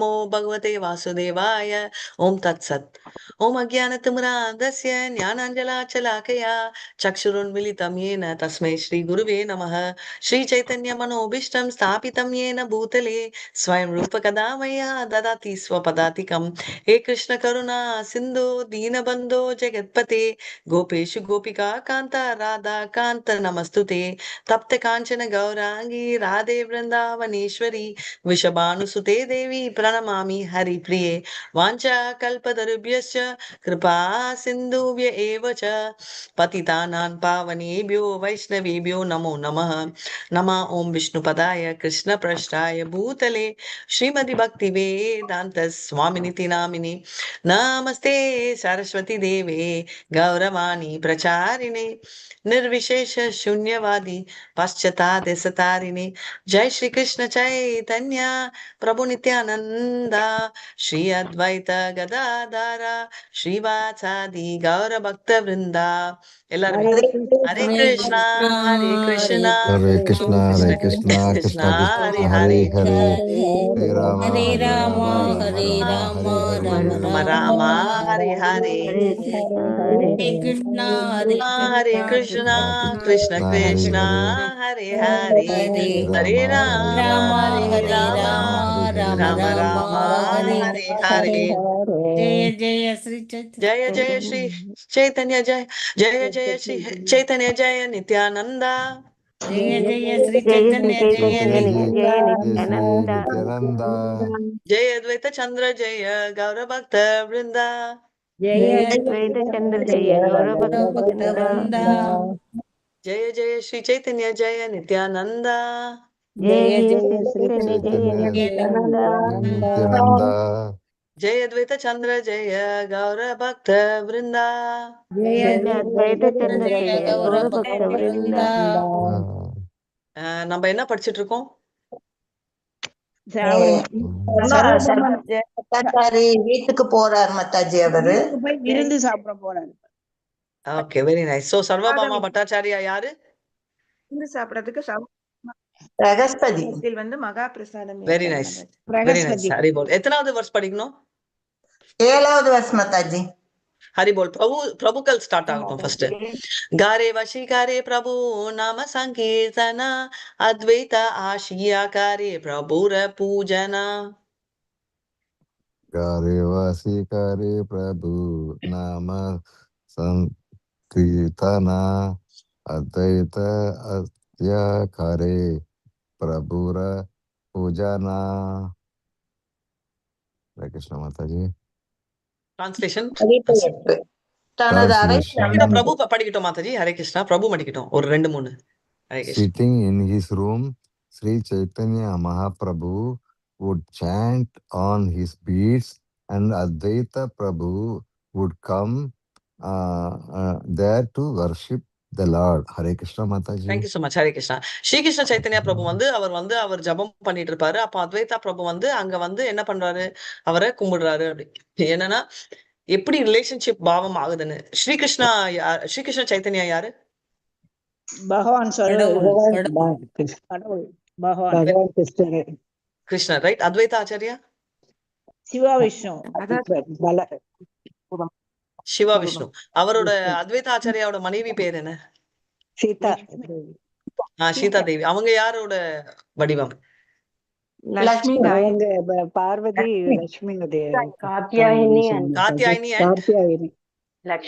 நமோ பகவதே வாசுதேவாய. ஓம் தத் சத். ஓம் அஜ்ஞானதிமிராந்தஸ்ய ஞானாஞ்சலாச்சலாக்கயா சக்ஷுருன்மிலிதம் येन தஸ்மை ஸ்ரீ குருவே நமः. ஸ்ரீ சைத்தன்ய மனோபீஷ்டம் ஸ்தாபிதம் येन பூதலே ஸ்வயம் ரூபகதா மயா ததாதி ஸ்வபதாதிகம். ஹே கிருஷ்ண கருணா சிந்தோ தீனபந்தோ ஜெகத்பதே கோபேஷு கோபிகா காந்த ராதா காந்த நமஸ்துதே. தப்த காஞ்சன கௌராங்கி ராதே விருந்தாவனேஸ்வரி விஷபானுசுதே தேவி பிரணமாமி ஹரிப்ரியே. வாஞ்சா கல்பதருभ्यश्च कृपा सिन्धुभ्य एव च पतितानां पावनेभ्यो वैष्णवेभ्यो नमो नमः. नमः ओं विष्णुपदाय कृष्णपृष्ठाय भूतले श्रीमति भक्तिवेदान्त स्वामिनिति नामिने नमस्ते सरस्वती देवे गौरवाणी प्रचारिणे निर्विशेष शून्यवादी पश्चातादेशतारिणे. जय श्री कृष्ण चैतन्य प्रभु नित्यानंद श्री अद्वैत गदाधर श्रीवासादि गौर भक्त वृंदा. எல்லாரும் हरे कृष्णा हरे कृष्णा हरे कृष्णा हरे कृष्णा कृष्णा कृष्णा कृष्णा हरे हरे हरे हरे हरे राम हरे हरे राम राम हरे राम हरे राम राम राम राम हरे हरे हरे कृष्णा हरे हरे कृष्णा कृष्ण कृष्ण हरे हरे हरे राम हरे राम राम राम राम राम राम हरे हरे हरे. जय जय श्री चैतन्य जय जय श्री चैतन्य जय जय जय श्री चैतन्य जय नित्यानंद. जय जय श्री जय चैतन्य जय जय जय जय नित्यानंद श्री नित्यानंदा जय अद्वैत चंद्र जय गौर भक्त वृंदा. जय अद्वैत चंद्र जय गौर भक्त वृंदा. जय जय श्री चैतन्य जय नित्यानंद. जय जय श्री चैतन्य चैतन्य जय नित्यानंदा जय अद्वैत चंद्र जय गौर भक्त वृंदा. जय अद्वैत चंद्र जय गौर भक्त वृंदा. நம்ம என்ன படிச்சிட்டு இருக்கோம்? மத்தாச்சாரி வீட்டுக்கு போறார் மத்தாஜி அவரு விருந்து சாப்பிட போறாரு. Okay, very nice. So Sarvabhauma Bhattacharya யாரு? விருந்து சாப்பிடறதுக்கு பிரகஸ்பதி வந்து மகா பிரசாதம். Very nice, very nice. Hari போல். எத்தனாவது வருஷம் படிக்கணும்? 7வது வருஷம் மத்தாஜி. हरि बोल. प्रभु प्रभु कल स्टार्ट आगட்டும் फर्स्ट. गारे वशीकारे प्रभु नाम संकीर्तन अद्वैत आशियाकारे प्रभुर पूजना. गारे वासिकारे प्रभु नाम संकीर्तन अद्वैत आशियाकारे प्रभुर पूजना. हरे कृष्ण माता जी. ट्रांसलेशन தனது அறை பிரபு படிக்கட்டும் மாதாஜி. ஹரே கிருஷ்ணா. பிரபு படிக்கட்டும் ஒரு 2-3. Hare Krishna. Sitting in his room, Sri Chaitanya Mahaprabhu would chant on his beads and Advaita Prabhu would come there to worship the Lord. Hare Krishna Mataji. Thank you so much. Hare Krishna. Sri Krishna Chaitanya பிரபு அவர் ஜபம் பண்ணிட்டு இருப்பாரு. அப்ப அத்வைதா பிரபு அங்க என்ன பண்றாரு? அவரை கும்பிடுறாரு. அப்படி என்னன்னா எப்படி ரிலேஷன்ஷிப் பாவம் ஆகுதுன்னு. ஸ்ரீகிருஷ்ண சைத்தன்யா யாரு? பகவான் கிருஷ்ணர், ரைட்? அத்வைத ஆச்சாரியா சிவா விஷ்ணு. சிவா விஷ்ணு. அவரோட அத்வைத ஆச்சாரியாவோட மனைவி பேர் என்ன? சீதா. சீதா தேவி. அவங்க யாரோட வடிவம்? லட்சுமி பார்வதி லட்சுமி காத்தியாயினி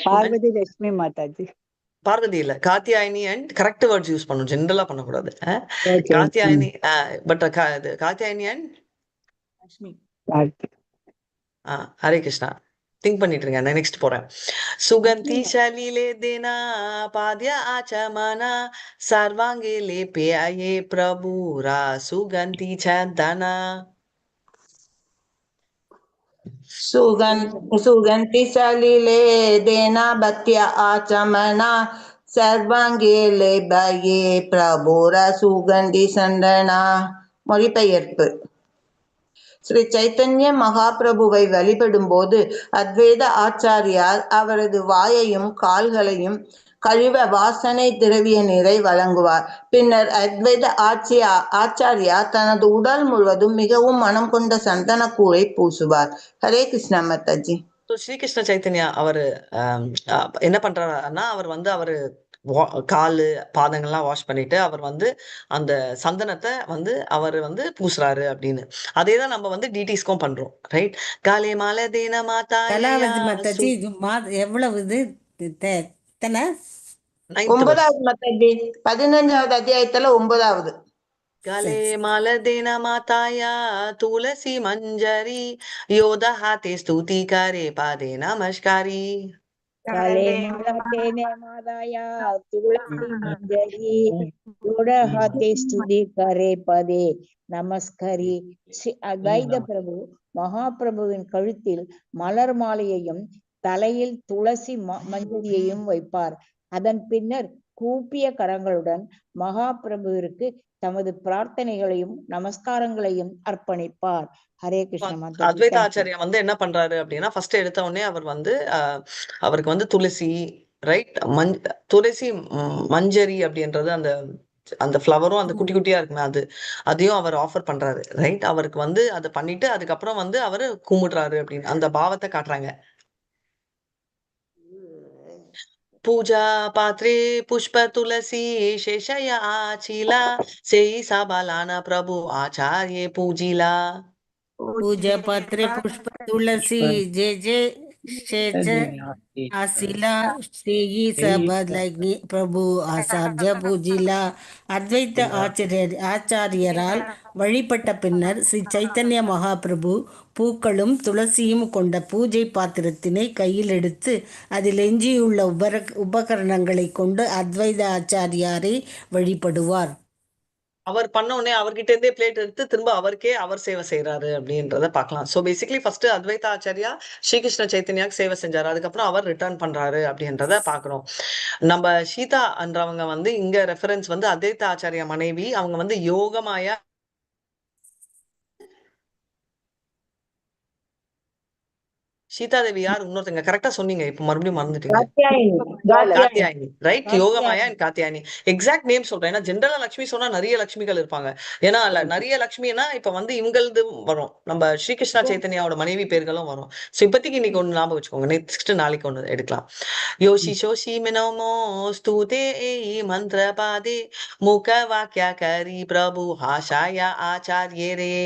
பார்வதி லட்சுமி மாதாஜி. பார்வதி இல்ல, Katyayani. And correct words use பண்ணணும், ஜெனரலா பண்ணக்கூடாது. Katyayani, but Katyayani and Lakshmi. Hare Krishna. Think பண்ணிட்டு இருங்க, நான் நெக்ஸ்ட் போறேன். சுகந்தி சலிலே தேனா பாத்யா ஆச்சமனா சர்வாங்கே லேப்யாயே பிரபுரா சுகந்தி சந்தனா. சுகந்தி சலிலே தேனா பத்யா ஆச்சமனா சர்வாங்கே லேப்யாயே பிரபுரா சுகந்தி சந்தனா. மொழிபெயர்ப்பு. ஸ்ரீ சைத்தன்ய மகாபிரபுவை வழிபடும் போது அத்வைத ஆச்சாரியார் அவரது வாயையும் கால்களையும் கழிவ வாசனை திரவிய நீரை வழங்குவார். பின்னர் அத்வைத ஆச்சாரியா தனது உடல் முழுவதும் மிகவும் மனம் கொண்ட சந்தனக்கூழை பூசுவார். ஹரே கிருஷ்ணா மாதாஜி. ஸோ ஸ்ரீகிருஷ்ண சைத்தன்யா அவரு என்ன பண்றாருன்னா, அவரு காலு பாதங்கள்லாம் வாஷ் பண்ணிட்டு அவர் அந்த சந்தனத்தை அவர் பூசுறாரு அப்படின்னு. அதே தான் நம்ம டிடிஸ்க்கும் பண்றோம், ரைட்? காலே மாலை தேன மாதாயா கலாவதி மாதாஜி, இது எவ்வளவு இது எத்தனை? 9வது மாதாஜி, 15வது அத்தியாயத்துல 9வது. காலே மாலை தேன மாதாயா துளசி மஞ்சரி யோத ஹாத்தே ஸ்துதி கரே பாதே நமஸ்காரி. काले मालतेने मादाया तुलसी मंजरी योड़ हाथे स्तुति करे पदे நமஸ்கரி. ஸ்ரீ அத்வைத பிரபு மகாபிரபுவின் கழுத்தில் மலர் மாலையையும் தலையில் துளசி மஞ்சரியையும் வைப்பார். அதன் பின்னர் கூப்பிய கரங்களுடன் மகாபிரபுவிற்கு தமது பிரார்த்தனைகளையும் நமஸ்காரங்களையும் அர்ப்பணிப்பார். ஹரே கிருஷ்ண. அத்வைத ஆச்சாரியா என்ன பண்றாரு அப்படின்னா, ஃபர்ஸ்ட் எடுத்த உடனே அவர் அவருக்கு துளசி, ரைட், துளசி மஞ்சரி அப்படின்றது அந்த ஃப்ளவரும் அந்த குட்டி குட்டியா இருக்குமே அதையும் அவர் ஆஃபர் பண்றாரு, ரைட்? அவருக்கு அதை பண்ணிட்டு அதுக்கப்புறம் அவரு கும்பிடுறாரு அப்படின்னு அந்த பாவத்தை காட்டுறாங்க. पूजा पात्रे पुष्प तुलसी शेषय आचिला सेई साबालाना प्रभु आचार्य पूजिला. पूजा पात्रे पुष्प तुलसी जे जे शेष आसिला सेई सबलगी प्रभु आचार्य पूजिला. அத்வைத்த ஆச்சாரியரால் வழிபட்ட பின்னர் ஸ்ரீ சைத்தன்ய மகாபிரபு பூக்களும் துளசியும் கொண்ட பூஜை பாத்திரத்தினை கையில் எடுத்து அதில் எஞ்சியுள்ள உபகரணங்களை கொண்டு அத்வைத ஆச்சாரியாரை வழிபடுவார். அவர் பண்ண உடனே அவர்கிட்ட இருந்தே பிளேட் எடுத்து திரும்ப அவருக்கே அவர் சேவை செய்யறாரு அப்படின்றத பார்க்கலாம். ஸோ பேசிக்கலி ஃபர்ஸ்ட் அத்வைத ஆச்சாரியா ஸ்ரீகிருஷ்ண சைத்தன்யாவுக்கு சேவை செஞ்சாரு, அதுக்கப்புறம் அவர் ரிட்டர்ன் பண்றாரு அப்படின்றத பாக்குறோம். நம்ம சீதா என்றவங்க இங்க ரெஃபரன்ஸ் அத்வைத ஆச்சாரியா மனைவி. அவங்க யோகமாயா சீதாதேவி யார் இன்னொருத்தங்க கரெக்டா சொன்னீங்க, இப்ப மறுபடியும் மறந்துட்டீங்க. Katyayani, right? Yogamaya and Katyayani exact name சொல்றேன். ஏன்னா ஜென்ரலா லட்சுமி சொன்னா நிறைய லட்சுமிகள் இருப்பாங்க. ஏன்னா நிறைய லட்சுமினா இப்ப இவங்களது வரும், நம்ம ஸ்ரீகிருஷ்ணா சைத்தன்யாவோட மனைவி பேர்களும் வரும். சோ இப்பத்திக்கு இன்னைக்கு ஒண்ணு ஞாபகம் வச்சுக்கோங்க, நெக்ஸ்ட் நாளைக்கு ஒண்ணு எடுக்கலாம். யோஷி சோஷி மினோமோ ஸ்தூதே மந்திர பாதே முக வாக்கிய கரி பிரபு ஹாஷாயா ஆச்சாரியரே.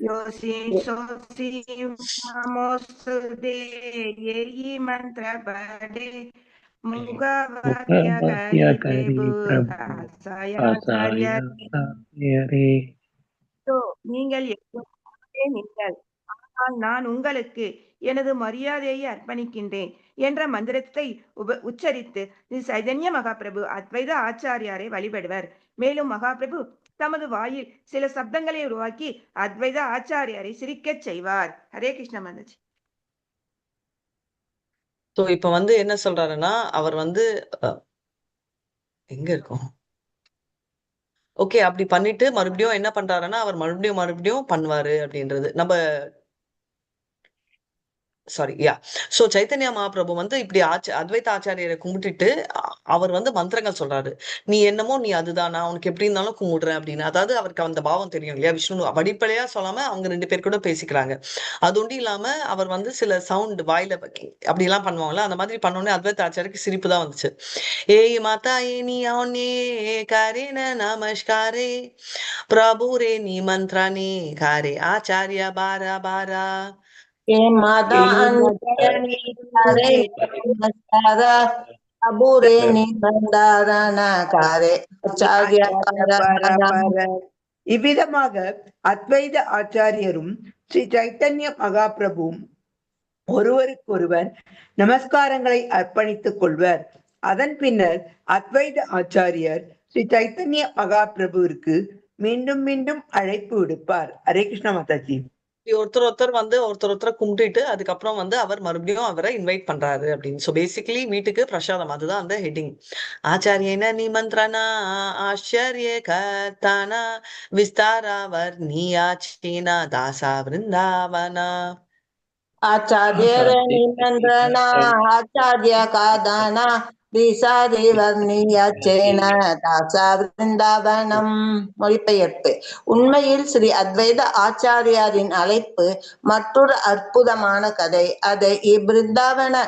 योषि शोषि नमोस्तुते येहि मंत्र पढ़े मुखवाक्य करि प्रभु आचार्यरे. तो நீங்கள் நீங்கள், ஆனால் நான் உங்களுக்கு எனது மரியாதையை அர்ப்பணிக்கின்றேன் என்ற மந்திரத்தை உச்சரித்து சைதன்ய மகாபிரபு அத்வைத ஆச்சாரியாரை வழிபடுவர். மேலும் மகாபிரபு தமது வாயில் சில சப்தங்களை உருவாக்கி அத்வைத ஆச்சாரியாரை சிரிக்கச் செய்வார். ஹரே கிருஷ்ண மாதாஜி. சோ இப்ப என்ன சொல்றாருன்னா, அவர் எங்க இருக்கும், ஓகே, அப்படி பண்ணிட்டு மறுபடியும் என்ன பண்றாருன்னா, அவர் மறுபடியும் பண்ணுவாரு அப்படின்றது நம்ம sorry yeah. So Chaitanya Mahaprabhu இப்படி அத்வைத ஆச்சாரியரை கும்பிட்டுட்டு அவர் மந்திரங்கள் சொல்றாரு. நீ என்னமோ நீ அதுதானா, உனக்கு எப்படி இருந்தாலும் கும்பிடுறேன் அப்படின்னு. அதாவது அவருக்கு அந்த பாவம் தெரியும் இல்லையா, விஷ்ணு வடிப்படையா சொல்லாம அவங்க 2 பேர் கூட பேசிக்கிறாங்க. அது ஒன்றும் இல்லாம அவர் சில சவுண்ட் வாயில அப்படி எல்லாம் பண்ணுவாங்களா, அந்த மாதிரி பண்ணோடனே அத்வைத ஆச்சாரியருக்கு சிரிப்பு தான் வந்துச்சு. ஏய் மாதா நீ அவனே காரே நமஸ்காரே பிரபு ரே நீ மந்திரானே காரே ஆச்சாரிய பாரா பாரா. माता இவ்விதமாக அத்வைத ஆச்சாரியரும் ஸ்ரீ சைத்தன்ய மகாபிரபுவும் ஒருவருக்கொருவர் நமஸ்காரங்களை அர்ப்பணித்துக் கொள்வர். அதன் பின்னர் அத்வைத ஆச்சாரியர் ஸ்ரீ சைத்தன்ய மகாபிரபுவிற்கு மீண்டும் மீண்டும் அழைப்பு விடுப்பார். ஹரே கிருஷ்ண மாதாஜி. ஒருத்தர் கும்பிட்டுட்டு அதுக்கப்புறம் அவர் மறுபடியும் அவரை இன்வைட் பண்றாரு அப்படின்னு. சோ பேசிக்கலி வீட்டுக்கு பிரசாதம், அதுதான் அந்த ஹெட்டிங். ஆச்சாரியன நிமந்திரணா ஆச்சரிய கர்த்தானா விஸ்தாரா வர்ணியாச்சேனா தாசா விருந்தாவனா. आचार्य निमंत्रणा आचार्य का दाना விசாரி வர்ணியச்சேன தாசா விருந்தாவனம். மொழிபெயர்ப்பு. உண்மையில் ஸ்ரீ அத்வைத ஆச்சாரியாரின் அழைப்பு மற்றொரு அற்புதமான கதை. அதை இப்பிருந்தாவன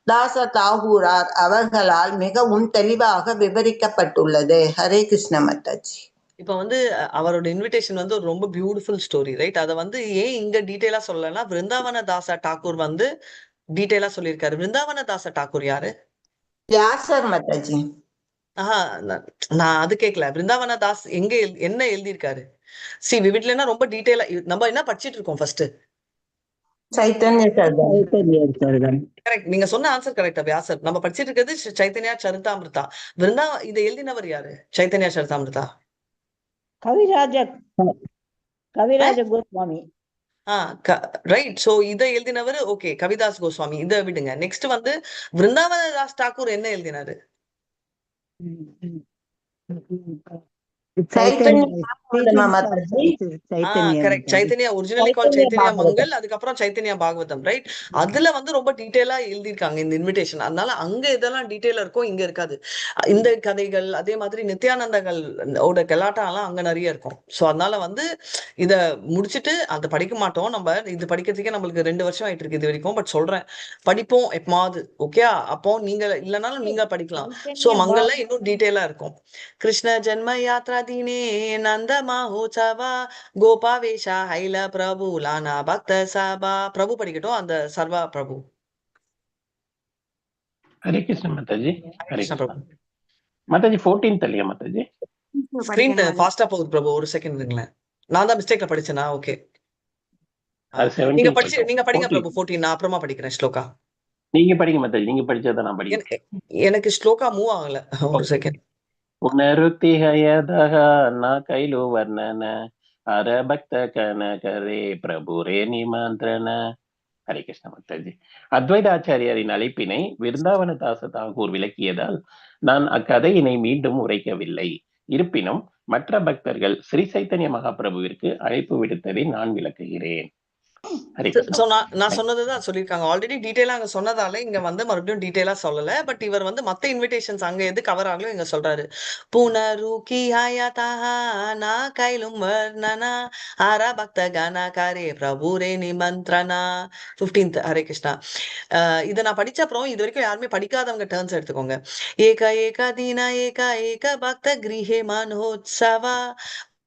தாச தாகூரார் அவர்களால் மிகவும் தெளிவாக விவரிக்கப்பட்டுள்ளது. ஹரே கிருஷ்ண மாதாஜி. இப்ப வந்து அவரோட இன்விடேஷன் வந்து ஒரு ரொம்ப பியூட்டிஃபுல் ஸ்டோரி, ரைட்? அத வந்து ஏன் இங்க டீடைலா சொல்லலன்னா, விருந்தாவன தாச டாக்கூர் வந்து டீடைலா சொல்லியிருக்காரு. விருந்தாவன தாச டாக்கூர் யாரு? வியாசர் மாதாஜி. ஆஹா, நான் அது கேட்கல. பிருந்தாவன தாஸ் எங்க என்ன எழுதியிருக்காரு? விவிட்லன்னா ரொம்ப டீடைலா நம்ம என்ன படிச்சிட்டு இருக்கோம் ஃபர்ஸ்ட்? சைத்தன்ய சரிதம். சைத்தன்ய சரிதம். கரெக்ட். நீங்க சொன்ன ஆன்சர் கரெக்டா வியாசர். நம்ம படிச்சிட்டு இருக்கிறது சைத்தன்யா சரிதாமிருதா. இதை எழுதினவர் யாரு? சைத்தன்யா சரிதாமிருதா. கவிராஜ கோஸ்வாமி. ரைட். சோ இதை எழுதினவர் ஓகே கவிதாஸ் கோஸ்வாமி. இதை விடுங்க. நெக்ஸ்ட் வந்து விருந்தாவன தாஸ் டாக்கூர் என்ன எழுதினாரு? சைத்தன்யா ஒரிஜினலி கால் சைத்தன்யா மங்கள், அதுக்கப்புறம் சைத்தன்யா பாகவதம், ரைட்? அதுல வந்து ரொம்ப டீடைலா எழுதியிருக்காங்க இந்த இன்விடேஷன். அதனால அங்க இதெல்லாம் டீடைலா இருக்கும், இங்க இருக்காது. இந்த கதைகள் அதே மாதிரி நித்யானந்தங்கள் ஓட கலாட்டம் எல்லாம் அங்க நிறைய இருக்கும். சோ அதனால வந்து இத முடிச்சுட்டு அதை படிக்க மாட்டோம் நம்ம. இது படிக்கிறதுக்கே நம்மளுக்கு 2 வருஷம் ஆயிட்டு இருக்கு இது வரைக்கும். பட் சொல்றேன், படிப்போம் எப்பமாவது. ஓகே, அப்போ நீங்க இல்லைனாலும் நீங்க படிக்கலாம். சோ மங்கள்ல இன்னும் டீடைலா இருக்கும். கிருஷ்ண ஜென்ம யாத்ரா தீனே நந்த மஹோத்சவா கோபாவேஷா ஹைல பிரபு லானா பக்த சபா. பிரபு படிக்கட்டும் அந்த சர்வா பிரபு. ஹரே கிருஷ்ண மாதாஜி. ஹரே கிருஷ்ண கிருஷ்ண பிரபு. மாதாஜி 14th இல்லையா மாதாஜி? ஸ்கிரீன் ஃபாஸ்டா போகுது பிரபு, ஒரு செகண்ட் இருங்களேன். நான் தான் மிஸ்டேக்ல படிச்சேனா? ஓகே, அது நீங்க 17 நீங்க படிங்க 14. பிரபு. 14 நான் அப்புறமா படிக்கிறேன். ஸ்லோகா நீங்க படிங்க மாதாஜி. நீங்க படிச்சதான் நான் படிக்கிறேன். எனக்கு ஸ்லோகா மூவ் ஆகல, ஒரு செகண்ட். புனருக்தி ஹயதஹ ந கைலோ வர்ணன அர பக்த கன கரே பிரபுரே நிமந்திரன. ஹரே கிருஷ்ண மாதாஜி. அத்வைத ஆச்சாரியாரின் அழைப்பினை விருந்தாவன தாச தாகூர் விளக்கியதால் நான் அக்கதையினை மீண்டும் உரைக்கவில்லை. இருப்பினும் மற்ற பக்தர்கள் ஸ்ரீ சைத்தன்ய மகாபிரபுவிற்கு அழைப்பு விடுத்ததை நான் விளக்குகிறேன். ஹரே கிருஷ்ண. நான் சொன்னதுதான் சொல்லியிருக்காங்க ஆல்ரெடி. டீடைலா அங்க சொன்னதால இங்க வந்து மறுபடியும் டீடைலா சொல்லல. பட் இவர் வந்து மத்த இன்விடேஷன்ஸ் அங்க எது கவர் ஆகலோ இங்க சொல்றாரு. புனருகி ஹயதஹ ந கைலும் வர்ணனா ஆர பக்த கன கரே பிரபுரே நிமந்திரனா. 15th. ஹரே கிருஷ்ணா. இதை நான் படிச்ச அப்புறம் இது வரைக்கும் யாருமே படிக்காதவங்க டர்ன்ஸ் எடுத்துக்கோங்க. ஏக ஏக தீன ஏக ஏக பக்த கிரீஹே மனோத்சவா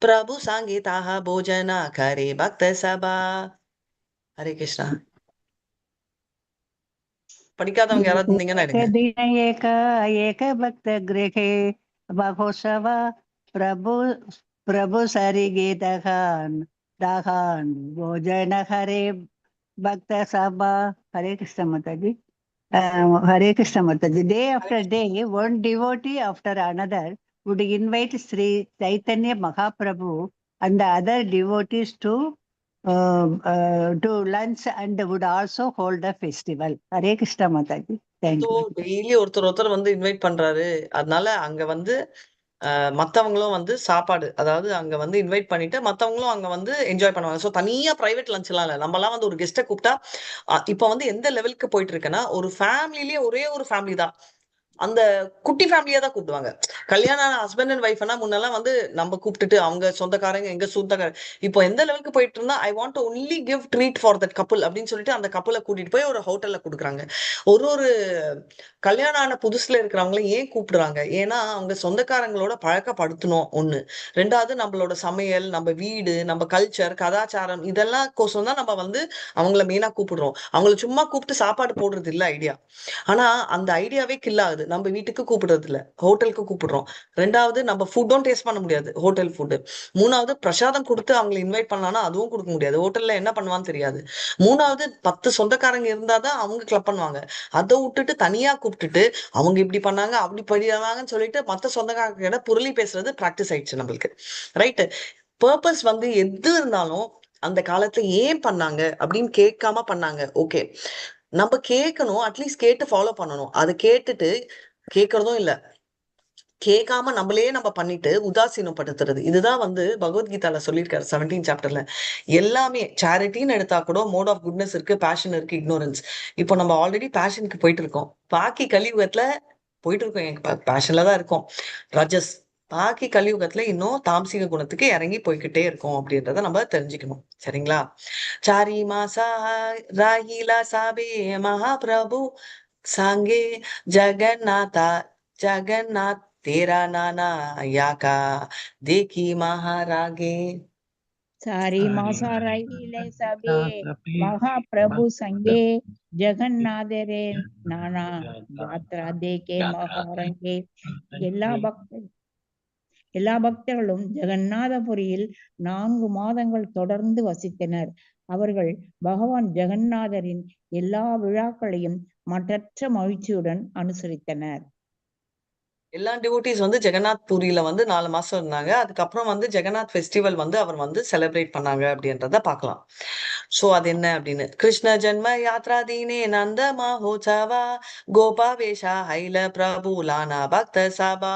பிரபு சாங்கீதாஹ போஜனா கரே பக்த சபா. ஹரே கிருஷ்ணா. படிக்காதவங்க யாராவது இருந்தீங்கன்னா எடுங்க. ஏக ஏக பக்த கிரகே மகோத்சவ பிரபு பிரபு சரி கீதகான் தாகான் போஜன ஹரே பக்த சபா. ஹரே கிருஷ்ண மாதாஜி. Hare Krishna Mataji. Day after day, one devotee after another would invite Sri Chaitanya Mahaprabhu and the other devotees to lunch and would also hold a festival. Hare Krishna Mataji. Thank you. Daily ஒருத்தர் வந்து invite பண்றாரு. அதனால அங்க வந்து மத்தவங்களும் வந்து சாப்பாடு, அதாவது அங்க வந்து இன்வைட் பண்ணிட்டு மத்தவங்களும் அங்க வந்து என்ஜாய் பண்ணுவாங்க. சோ தனியா பிரைவேட் லஞ்ச் எல்லாம் இல்ல. நம்ம எல்லாம் வந்து ஒரு கெஸ்ட்டை கூப்பிட்டா இப்ப வந்து எந்த லெவலுக்கு போயிட்டு இருக்குன்னா, ஒரு ஃபேமிலிலேயே ஒரே ஒரு ஃபேமிலி தான், அந்த குட்டி ஃபேமிலியா தான் கூப்பிடுவாங்க. கல்யாணம் ஹஸ்பண்ட் அண்ட் ஒய்ஃப்னா முன்னெல்லாம் வந்து நம்ம கூப்பிட்டுட்டு அவங்க சொந்தக்காரங்க எங்க சொந்தக்காரங்க. இப்போ எந்த லெவலுக்கு போயிட்டு இருந்தா, I want to only give treat for that couple அப்படின்னு சொல்லிட்டு அந்த கப்புளை கூட்டிட்டு போய் ஒரு ஹோட்டல்ல கொடுக்குறாங்க. ஒரு கல்யாணம் ஆன புதுசுல இருக்கிறவங்கள ஏன் கூப்பிடுறாங்க? ஏன்னா அவங்க சொந்தக்காரங்களோட பழக்கப்படுத்தணும் ஒண்ணு. 2வது நம்மளோட சமையல், நம்ம வீடு, நம்ம கல்ச்சர், கலாச்சாரம் இதெல்லாம் கோசம் தான் நம்ம வந்து அவங்கள மெயினா கூப்பிடுறோம். அவங்கள சும்மா கூப்பிட்டு சாப்பாடு போடுறது இல்ல ஐடியா. ஆனா அந்த ஐடியாவே கில் ஆகுது. நம்ம வீட்டுக்கு கூப்பிடுறது இல்ல, ஹோட்டலுக்கு கூப்பிடுறோம். 2வது நம்ம ஃபுட்டும் டேஸ்ட் பண்ண முடியாது, ஹோட்டல் ஃபுட்டு. 3வது பிரசாதம் கொடுத்து அவங்களை இன்வைட் பண்ணலாம்னா அதுவும் கொடுக்க முடியாது, ஹோட்டல்ல என்ன பண்ணுவான்னு தெரியாது. 3வது 10 சொந்தக்காரங்க இருந்தாதான் அவங்க கிளப் பண்ணுவாங்க. அதை விட்டுட்டு தனியா கூப்பிட்டுட்டு அவங்க இப்படி பண்ணாங்க அப்படி பண்ணிடுவாங்கன்னு சொல்லிட்டு மத்த சொந்தக்காரங்க புரளி பேசுறது பிராக்டிஸ் ஆயிடுச்சு நம்மளுக்கு, ரைட்டு? பர்பஸ் வந்து எது இருந்தாலும் அந்த காலத்துல ஏன் பண்ணாங்க அப்படின்னு கேட்காம பண்ணாங்க. ஓகே, நம்ம கேட்கணும், அட்லீஸ்ட் கேட்டு ஃபாலோ பண்ணணும். அது கேட்டுட்டு கேட்கறதும் இல்ல, கேட்காம நம்ம பண்ணிட்டு உதாசீனப்படுத்துறது. இதுதான் வந்து பகவத்கீதால சொல்லியிருக்காரு 17th சாப்டர்ல. எல்லாமே சேரிட்டின்னு எடுத்தா கூட மோட் ஆஃப் குட்னஸ் இருக்கு, பேஷன் இருக்கு, இக்னோரன்ஸ். இப்போ நம்ம ஆல்ரெடி பேஷனுக்கு போயிட்டு இருக்கோம். பாக்கி கலியுகத்துல போயிட்டு இருக்கோம், எங்க பேஷன்ல தான் இருக்கோம். ரஜஸ். பாக்கி கலியுகத்துல இன்னும் தாம்சிக குணத்துக்கு இறங்கி போய்கிட்டே இருக்கோம் அப்படின்றத நம்ம தெரிஞ்சுக்கணும். சரிங்களா? சாரி மாசா ராகிலா சாபே மகாபிரபு சாங்கே ஜெகநாதா ஜெகநாத் तेरा नाना याका देखी महारागे. सारी मासा रहीले सबे महाप्रभु संगे जगन्नाथ रे नाना யாத்ரா தேக்கே மகாரங்கே. எல்லா பக்தர்களும் ஜெகநாதபுரியில் 4 மாதங்கள் தொடர்ந்து வசித்தனர். அவர்கள் பகவான் ஜெகநாதரின் எல்லா விழாக்களையும் மற்றற்ற மகிழ்ச்சியுடன் அனுசரித்தனர். எல்லா டிவோட்டிஸ் வந்து ஜெகநாத் பூரியில வந்து 4 மாசம் இருந்தாங்க. அதுக்கப்புறம் வந்து ஜெகநாத் ஃபெஸ்டிவல் வந்து அவர் வந்து செலிப்ரேட் பண்ணாங்க அப்படின்றத பார்க்கலாம். சோ அது என்ன அப்படின்னு, கிருஷ்ண ஜென்ம யாத்ரா தீனே நந்த மஹோத்சவா கோபா வேஷா ஹைல பிரபு லானா பக்த சபா.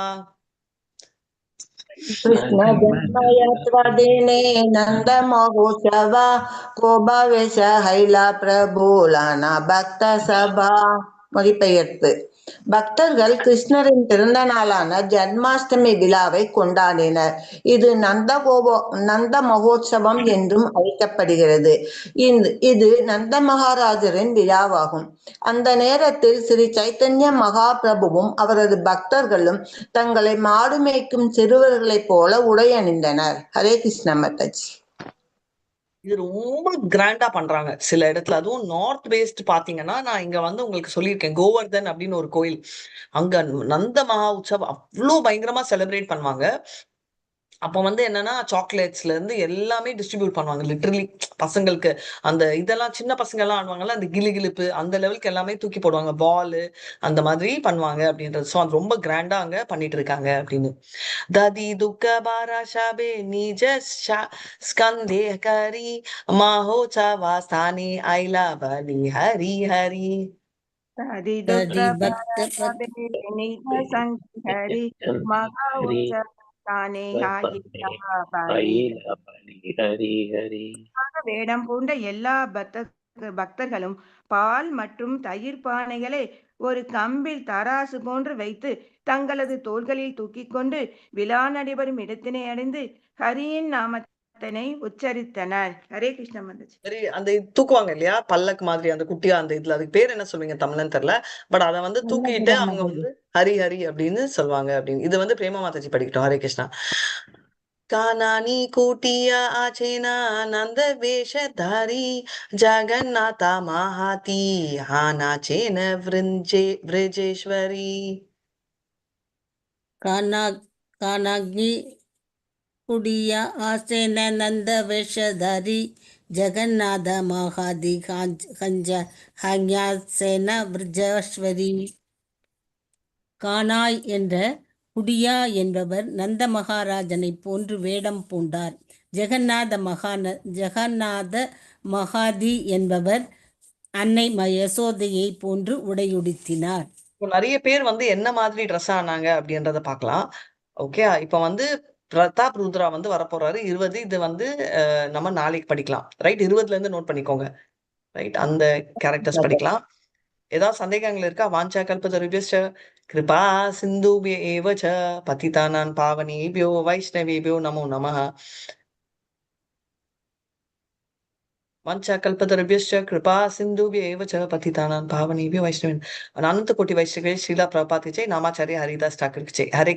कृष्ण जन्म यात्रा देने नंद महोत्सव கோபாவேஷ ஹைலா பிரபு லானா பக்த சபா. மொழிபெயர்ப்பு. பக்தர்கள் கிருஷ்ணரின் பிறந்த நாளான ஜன்மாஷ்டமி விழாவை கொண்டாடினர். இது நந்த மகோத்சவம் என்றும் அழைக்கப்படுகிறது. இது நந்த மகாராஜரின் விழாவாகும். அந்த நேரத்தில் ஸ்ரீ சைத்தன்ய மகாபிரபுவும் அவரது பக்தர்களும் தங்களை மாடு மேய்க்கும் சிறுவர்களைப் போல உடை அணிந்தனர். ஹரே கிருஷ்ண மாதாஜி. இது ரொம்ப கிராண்டா பண்றாங்க சில இடத்துல. அதுவும் நார்த் வெஸ்ட் பாத்தீங்கன்னா, நான் இங்க வந்து உங்களுக்கு சொல்லியிருக்கேன், கோவர்தன் அப்படின்னு ஒரு கோயில். அங்க நந்த மகா உற்சவம் அவ்வளோ பயங்கரமா செலிப்ரேட் பண்ணுவாங்க. அப்ப வந்து என்னன்னா, சாக்லேட்ஸ்ல இருந்து எல்லாமே டிஸ்ட்ரிபியூட் பண்ணுவாங்க. லிட்டரலி பசங்களுக்கு அந்த இதெல்லாம் சின்ன பசங்க எல்லாம் ஆடுவாங்கல்ல, அந்த கிளுகிளுப்பு அந்த லெவலுக்கு எல்லாமே தூக்கி போடுவாங்க. பால் அந்த மாதிரி பண்ணுவாங்க அப்படின்றது. ஸோ அது ரொம்ப கிராண்டா அங்க பண்ணிட்டு இருக்காங்க அப்படின்னு. दादी दुःख बारा शाबे निज स्कंदे करी महोत्सवा स्थाने आईला बली हरी हरी. दादी दधि दुःख भक्त बारा निज संहरी महा उत्सव தானே हरि हरि. வேடம் பூண்ட எல்லா பக்தர்களும் பால் மற்றும் தயிர் பானைகளை ஒரு கம்பில் தராசு போன்று வைத்து தங்களது தோள்களில் தூக்கிக் கொண்டு விழா நடைபெறும் இடத்தினை அடைந்து ஹரியின் நாமத்தினை உச்சரித்தனர். ஹரே கிருஷ்ண மாதாஜி. சரி, அந்த தூக்குவாங்க இல்லையா பல்லக்கு மாதிரி, அந்த குட்டியா அந்த இதுல, அதுக்கு பேர் என்ன சொல்லுவீங்க தமிழ்னு தெரியல. பட் அதை வந்து தூக்கிட்டு அவங்க வந்து ஹரி ஹரி அப்படின்னு சொல்லுவாங்க அப்படின்னு. இது வந்து பிரேமா மாதாஜி படிக்கட்டும். ஹரே கிருஷ்ணா. कानानी कुटिया आचेना नंद वेशधारी जगन्नाथा महाती हानाचेन व्रजेश्वरी. कानाग्नि कुडिया आसेन नंद वेशधारी जगन्नाथ महादी कंज हन्यासेन व्रजेश्वरी. கானாய் என்ற குடியா என்பவர் நந்த மகாராஜனை போன்று வேடம் பூண்டார். ஜெகநாத மகாதி என்பவர் அன்னை யசோதையை போன்று உடையுடுத்தினார். நிறைய பேர் வந்து என்ன மாதிரி ட்ரெஸ் ஆனாங்க அப்படின்றத பார்க்கலாம். ஓகே, இப்ப வந்து பிரதாப் ருத்ரா வந்து வரப்போறாரு 20. இது வந்து நம்ம நாளைக்கு படிக்கலாம். ரைட், 20ல இருந்து நோட் பண்ணிக்கோங்க. ரைட், அந்த கேரக்டர்ஸ் படிக்கலாம். ஏதாவது சந்தேகங்கள் இருக்கா? வாஞ்சா கல்பதருபியஸ்ச கிருபா சிந்துபிய ஏவ ச பதிதானான் பாவனேபியோ வைஷ்ணவேபியோ நமோ நமः. வாஞ்சா கல்பதருபியஸ்ச கிருபா சிந்துபிய ஏவ ச பதிதானான் பாவனேபியோ வைஷ்ணவேன். அனந்த கோட்டி வைஷ்ணவே ஸ்ரீலா பிரபாத் கி ஜெய். நாமாச்சாரிய ஹரிதாஸ் டாக்கர் கி ஜெய். ஹரே